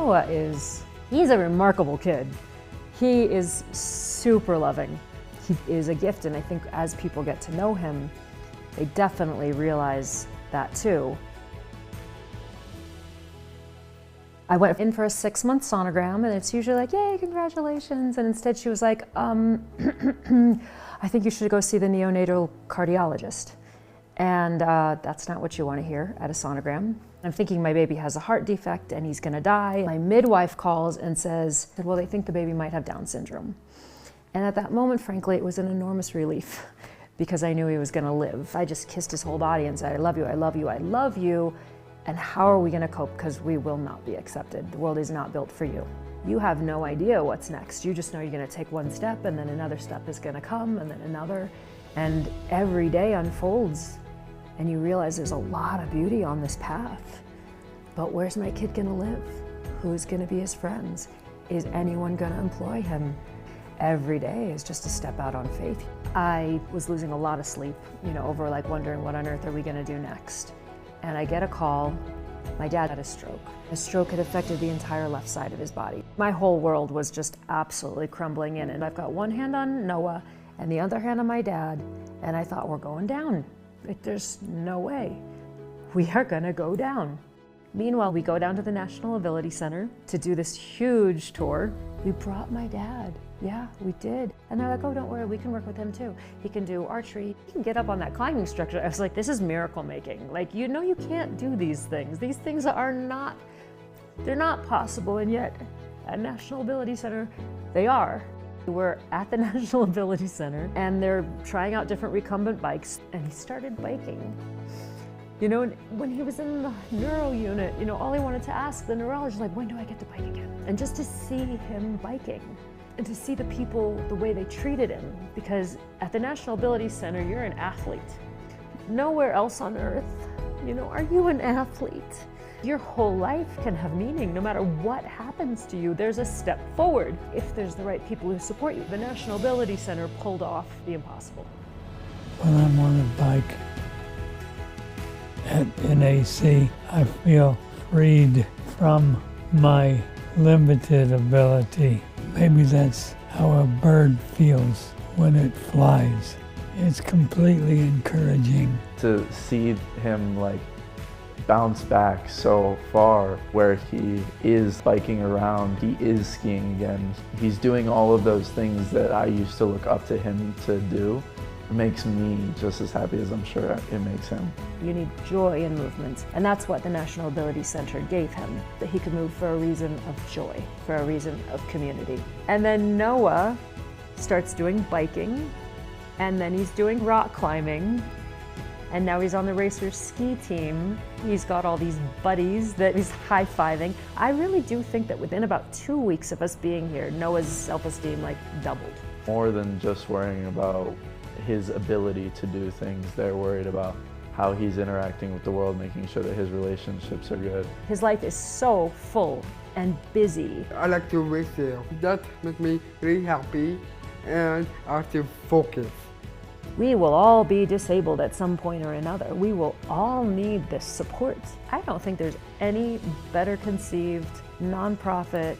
Noah he's a remarkable kid. He is super loving. He is a gift, and I think as people get to know him, they definitely realize that too. I went in for a 6-month sonogram, and it's usually like, yay, congratulations. And instead she was like, I think you should go see the neonatal cardiologist. And that's not what you want to hear at a sonogram. I'm thinking my baby has a heart defect and he's gonna die. My midwife calls and says, well, they think the baby might have Down syndrome. And at that moment, frankly, it was an enormous relief because I knew he was gonna live. I just kissed his whole body and said, I love you, I love you, I love you. And how are we gonna cope? Because we will not be accepted. The world is not built for you. You have no idea what's next. You just know you're gonna take one step and then another step is gonna come and then another. And every day unfolds and you realize there's a lot of beauty on this path. But where's my kid gonna live? Who's gonna be his friends? Is anyone gonna employ him? Every day is just a step out on faith. I was losing a lot of sleep, over like wondering what on earth are we gonna do next? And I get a call. My dad had a stroke. The stroke had affected the entire left side of his body. My whole world was just absolutely crumbling in, and I've got one hand on Noah and the other hand on my dad, and I thought, we're going down. There's no way. We are gonna go down. Meanwhile, we go down to the National Ability Center to do this huge tour. We brought my dad. Yeah, we did. And they're like, oh, don't worry, we can work with him too. He can do archery. He can get up on that climbing structure. I was like, this is miracle making. Like, you can't do these things. These things they're not possible, and yet at National Ability Center, they are. We're at the National Ability Center and they're trying out different recumbent bikes, and he started biking. When he was in the neuro unit, all he wanted to ask the neurologist, like, when do I get to bike again? And just to see him biking and to see the people, the way they treated him, because at the National Ability Center, you're an athlete. Nowhere else on earth, are you an athlete? Your whole life can have meaning. No matter what happens to you, there's a step forward if there's the right people who support you. The National Ability Center pulled off the impossible. When I'm on a bike at NAC, I feel freed from my limited ability. Maybe that's how a bird feels when it flies. It's completely encouraging. To see him bounce back so far, where he is biking around, he is skiing again. He's doing all of those things that I used to look up to him to do. It makes me just as happy as I'm sure it makes him. You need joy in movement, and that's what the National Ability Center gave him, that he could move for a reason of joy, for a reason of community. And then Noah starts doing biking, and then he's doing rock climbing, and now he's on the Racers ski team. He's got all these buddies that he's high-fiving. I really do think that within about 2 weeks of us being here, Noah's self-esteem doubled. More than just worrying about his ability to do things, they're worried about how he's interacting with the world, making sure that his relationships are good. His life is so full and busy. I like to race there. That makes me really happy, and I have to focus. We will all be disabled at some point or another. We will all need this support. I don't think there's any better conceived nonprofit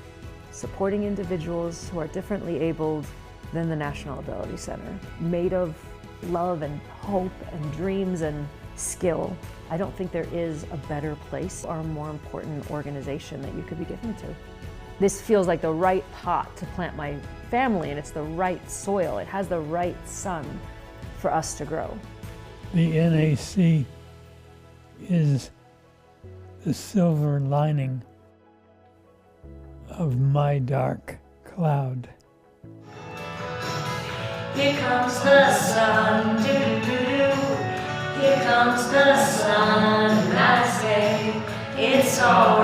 supporting individuals who are differently abled than the National Ability Center, made of love and hope and dreams and skill. I don't think there is a better place or a more important organization that you could be given to. This feels like the right pot to plant my family, and it's the right soil. It has the right sun for us to grow. The NAC is the silver lining of my dark cloud. Here comes the sun, doo-doo-doo-doo. Here comes the sun, and I say, it's alright.